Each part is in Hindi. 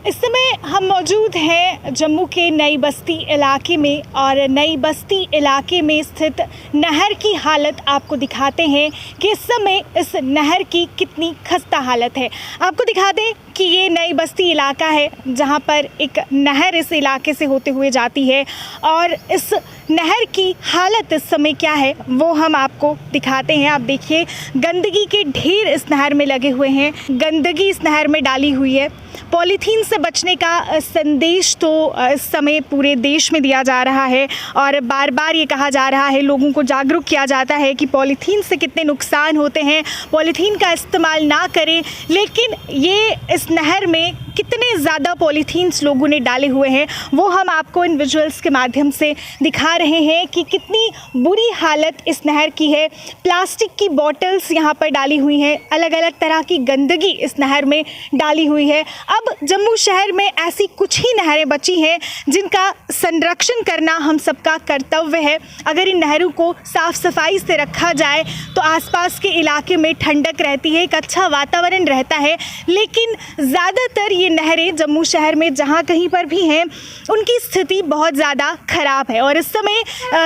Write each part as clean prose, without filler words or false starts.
इस समय हम मौजूद हैं जम्मू के नई बस्ती इलाके में और नई बस्ती इलाके में स्थित नहर की हालत आपको दिखाते हैं कि इस समय इस नहर की कितनी खस्ता हालत है। आपको दिखा दें कि ये नई बस्ती इलाका है जहां पर एक नहर इस इलाके से होते हुए जाती है और इस नहर की हालत इस समय क्या है वो हम आपको दिखाते हैं। आप देखिए गंदगी के ढेर इस नहर में लगे हुए हैं, गंदगी इस नहर में डाली हुई है। पॉलीथीन से बचने का संदेश तो इस समय पूरे देश में दिया जा रहा है और बार बार ये कहा जा रहा है, लोगों को जागरूक किया जाता है कि पॉलीथीन से कितने नुकसान होते हैं, पॉलीथीन का इस्तेमाल ना करें। लेकिन ये इस नहर में कितने ज़्यादा पॉलीथीन्स लोगों ने डाले हुए हैं वो हम आपको इन विजुअल्स के माध्यम से दिखा रहे हैं कि कितनी बुरी हालत इस नहर की है। प्लास्टिक की बॉटल्स यहाँ पर डाली हुई हैं, अलग अलग तरह की गंदगी इस नहर में डाली हुई है। अब जम्मू शहर में ऐसी कुछ ही नहरें बची हैं जिनका संरक्षण करना हम सबका कर्तव्य है। अगर इन नहरों को साफ़ सफाई से रखा जाए तो आसपास के इलाके में ठंडक रहती है, एक अच्छा वातावरण रहता है। लेकिन ज़्यादातर ये नहरें जम्मू शहर में जहाँ कहीं पर भी हैं उनकी स्थिति बहुत ज़्यादा ख़राब है। और इस समय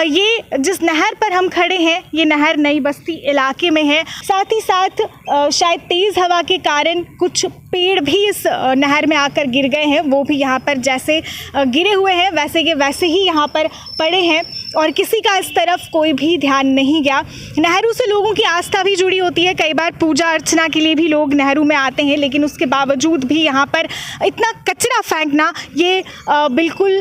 ये जिस नहर पर हम खड़े हैं ये नहर नई बस्ती इलाके में है। साथ ही साथ शायद तेज़ हवा के कारण कुछ पेड़ भी इस नहर में आकर गिर गए हैं, वो भी यहाँ पर जैसे गिरे हुए हैं वैसे के वैसे ही यहाँ पर पड़े हैं और किसी का इस तरफ कोई भी ध्यान नहीं गया। नहरों से लोगों की आस्था भी जुड़ी होती है, कई बार पूजा अर्चना के लिए भी लोग नहरों में आते हैं, लेकिन उसके बावजूद भी यहाँ पर इतना कचरा फेंकना ये बिल्कुल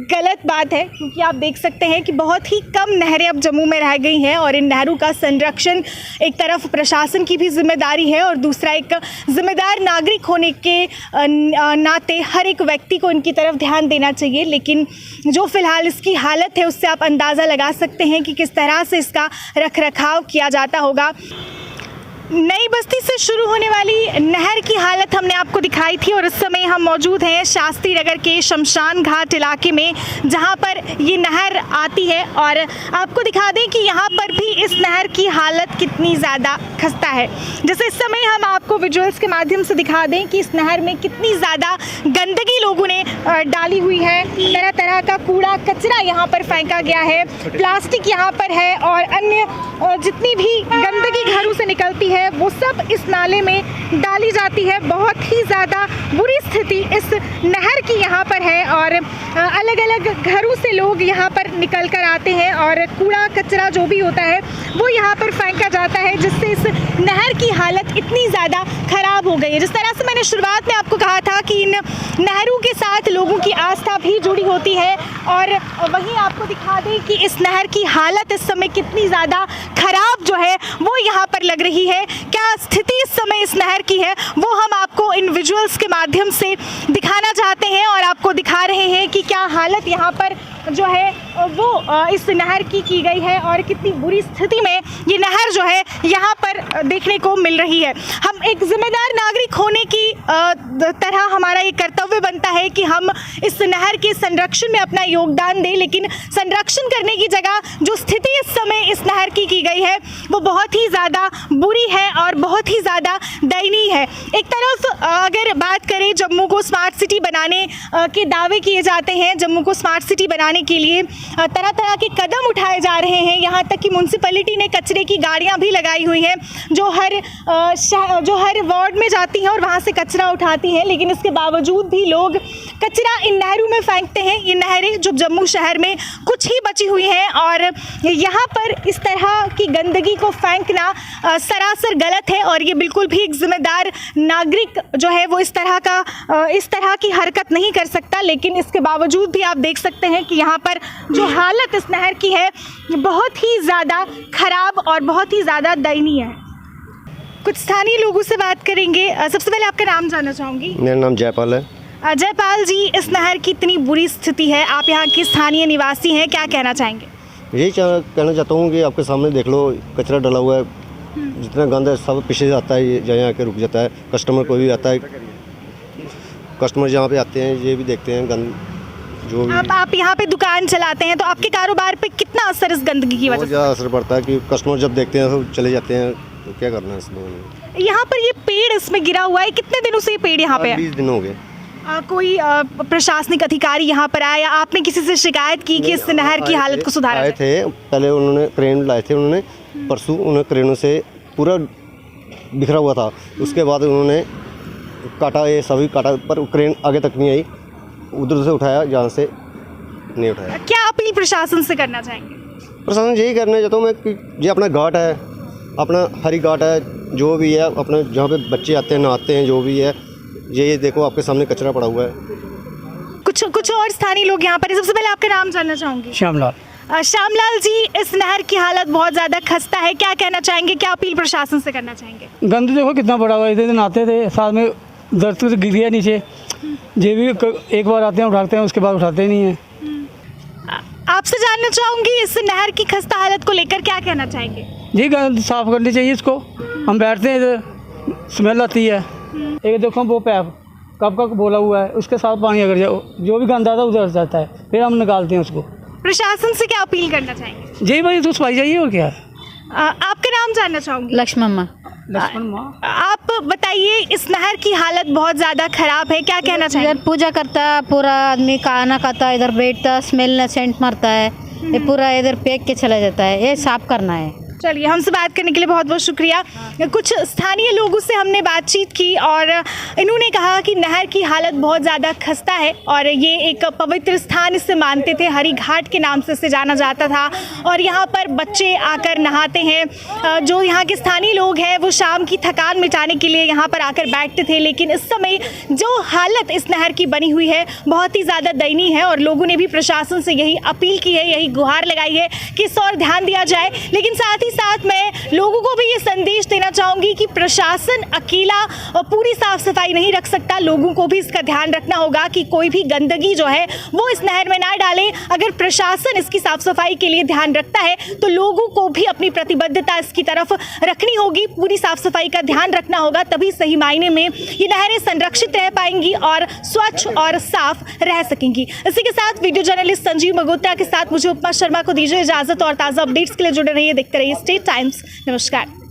गलत बात है। क्योंकि आप देख सकते हैं कि बहुत ही कम नहरें अब जम्मू में रह गई हैं और इन नहरों का संरक्षण एक तरफ प्रशासन की भी जिम्मेदारी है और दूसरा एक जिम्मेदार नागरिक होने के नाते हर एक व्यक्ति को इनकी तरफ ध्यान देना चाहिए। लेकिन जो फिलहाल इसकी हालत है उससे आप अंदाज़ा लगा सकते हैं कि किस तरह से इसका रखरखाव किया जाता होगा। नई बस्ती से शुरू होने वाली नहर की हालत हमने आपको दिखाई थी और इस समय हम मौजूद हैं शास्त्री नगर के शमशान घाट इलाके में जहां पर ये नहर आती है और आपको दिखा दें कि यहाँ पर भी इस नहर की हालत कितनी ज़्यादा खस्ता है। जैसे इस समय हम आपको विजुअल्स के माध्यम से दिखा दें कि इस नहर में कितनी ज़्यादा गंदगी लोगों ने डाली हुई है, तरह तरह का कूड़ा कचरा यहाँ पर फेंका गया है, प्लास्टिक यहाँ पर है और अन्य जितनी भी गंदगी घरों से निकलती है वो सब इस नाले में डाली जाती है। बहुत ही ज़्यादा बुरी स्थिति इस नहर की यहाँ पर है और अलग अलग घरों से लोग यहाँ पर निकल कर आते हैं और कूड़ा कचरा जो भी होता है वो यहाँ पर फेंका जाता है, जिससे इस नहर की हालत इतनी ज़्यादा ख़राब हो गई है। जिस तरह से मैंने शुरुआत में आपको कहा था कि इन नहरों के साथ लोगों की आस्था भी जुड़ी होती है और वहीं आपको दिखा दें कि इस नहर की हालत इस समय कितनी ज़्यादा ख़राब जो है वो यहाँ पर लग रही है। क्या स्थिति इस समय इस नहर की है वो हम आपको इन विजुअल्स के माध्यम से दिखाना चाहते हैं और आपको दिखा रहे हैं कि क्या हालत यहाँ पर जो है वो इस नहर की गई है और कितनी बुरी स्थिति में ये नहर जो है यहाँ पर देखने को मिल रही है। हम एक जिम्मेदार नागरिक होने की तरह हमारा ये कर्तव्य बनता है कि हम इस नहर के संरक्षण में अपना योगदान दें, लेकिन संरक्षण करने की जगह जो स्थिति इस समय इस नहर की गई है वो बहुत ही ज़्यादा बुरी है और बहुत ही ज़्यादा दयनीय है। एक तरफ अगर बात करें जम्मू को स्मार्ट सिटी बनाने के दावे किए जाते हैं, जम्मू को स्मार्ट सिटी बनाने के लिए तरह तरह के कदम उठाए जा रहे हैं। यहाँ तक कि म्यूनसिपैलिटी ने कचरे की गाड़ियाँ भी लगाई हुई हैं जो हर वार्ड में जाती हैं और वहाँ से कचरा उठाती हैं, लेकिन इसके बावजूद भी लोग कचरा इन नहरों में फेंकते हैं। ये नहरें जो जम्मू शहर में कुछ ही बची हुई हैं और यहाँ पर इस तरह की गंदगी को फेंकना सरासर गलत है और ये बिल्कुल भी एक जिम्मेदार नागरिक जो है वो इस तरह की हरकत नहीं कर सकता। लेकिन इसके बावजूद भी आप देख सकते हैं कि यहाँ पर जो हालत इस नहर की है बहुत ही ज़्यादा ख़राब और बहुत ही ज़्यादा दयनीय है। कुछ स्थानीय लोगों से बात करेंगे। सबसे पहले आपका नाम जानना चाहूँगी। मेरा नाम जयपाल है। जयपाल जी, इस नहर की इतनी बुरी स्थिति है, आप यहाँ के स्थानीय निवासी हैं, क्या कहना चाहेंगे? यही कहना चाहता हूँ कि आपके सामने देख लो कचरा डला हुआ है, जितना गंद है सब पीछे जाता है, ये यहाँ आके रुक जाता है। कस्टमर कोई भी आता है, कस्टमर जहाँ पे आते हैं ये भी देखते हैं गंद जो भी। आप यहाँ पे दुकान चलाते हैं तो आपके कारोबार पे कितना असर इस गंदगी की वजह से? ज़्यादा असर पड़ता है कि कस्टमर जब देखते हैं तो चले जाते हैं, तो क्या करना है इसमें। यहाँ पर ये पेड़ इसमें गिरा हुआ है, कितने दिनों से ये पेड़ यहाँ पे है? 20 दिन हो गए। कोई प्रशासनिक अधिकारी यहाँ पर आया या आपने किसी से शिकायत की कि इस नहर की हालत को सुधारा आए जाए? थे, पहले उन्होंने क्रेन लाए थे, उन्होंने परसों उन्हें क्रेनों से पूरा बिखरा हुआ था। उसके बाद उन्होंने काटा, ये सभी काटा, पर क्रेन आगे तक नहीं आई, उधर से उठाया, जहाँ से नहीं उठाया। क्या अपील प्रशासन से करना चाहेंगे? प्रशासन यही करना चाहता हूँ मैं कि ये अपना घाट है, अपना हरी घाट है, जो भी है अपना, जहाँ पे बच्चे आते हैं नहाते हैं, जो भी है, ये देखो आपके सामने कचरा पड़ा हुआ है। कुछ और स्थानीय लोग यहाँ पर हैं। सबसे पहले आपका नाम जानना चाहूँगी। श्यामलाल। श्यामलाल जी, इस नहर की हालत बहुत ज़्यादा खस्ता है, क्या कहना चाहेंगे, क्या अपील प्रशासन से करना चाहेंगे? गंद देखो कितना बड़ा हुआ है, इधर नहाते थे, साथ में दरख्त से गिर गया नीचे। ये भी एक बार आते हैं उठाते हैं, उसके बाद उठाते नहीं हैं। आपसे जानना चाहूँगी, इस नहर की खस्ता हालत को लेकर क्या कहना चाहेंगे? जी गंद साफ़ करनी चाहिए इसको। हम बैठते हैं इधर, स्मेल आती है। एक देखो वो पैप कब का बोला हुआ है, उसके साथ पानी अगर जो भी गंदा था उधर जाता है, फिर हम निकालते हैं उसको। प्रशासन से क्या अपील करना चाहेंगे? जी भाई तो सफाई चाहिए, और क्या है। आपका नाम जानना चाहूँगी। लक्ष्मण माँ। आप बताइए, इस नहर की हालत बहुत ज़्यादा खराब है, क्या कहना चाहेंगे? इधर पूजा करता पूरा आदमी खाना खाता, इधर बैठता, स्मेल न सेंट मारता है, ये पूरा इधर फेंक के चला जाता है, ये साफ करना है। चलिए, हमसे बात करने के लिए बहुत बहुत शुक्रिया। कुछ स्थानीय लोगों से हमने बातचीत की और इन्होंने कहा कि नहर की हालत बहुत ज़्यादा खस्ता है और ये एक पवित्र स्थान इसे मानते थे, हरी घाट के नाम से इसे जाना जाता था और यहाँ पर बच्चे आकर नहाते हैं। जो यहाँ के स्थानीय लोग हैं वो शाम की थकान मिटाने के लिए यहाँ पर आकर बैठते थे, लेकिन इस समय जो हालत इस नहर की बनी हुई है बहुत ही ज़्यादा दयनीय है और लोगों ने भी प्रशासन से यही अपील की है, यही गुहार लगाई है कि इस और ध्यान दिया जाए। लेकिन साथ मैं लोगों को भी ये संदेश देना चाहूँगी कि प्रशासन अकेला पूरी साफ सफाई नहीं रख सकता, लोगों को भी इसका ध्यान रखना होगा कि कोई भी गंदगी जो है वो इस नहर में ना डालें। अगर प्रशासन इसकी साफ सफाई के लिए ध्यान रखता है तो लोगों को भी अपनी प्रतिबद्धता इसकी तरफ रखनी होगी, पूरी साफ सफाई का ध्यान रखना होगा, तभी सही मायने में ये नहरें संरक्षित रह पाएंगी और स्वच्छ और साफ रह सकेंगी। इसी के साथ वीडियो जर्नलिस्ट संजीव मगोत्रा के साथ मुझे उपमा शर्मा को दीजिए इजाजत और ताज़ा अपडेट्स के लिए जुड़े रहिए, देखते रहिए स्टेट टाइम्स। नमस्कार।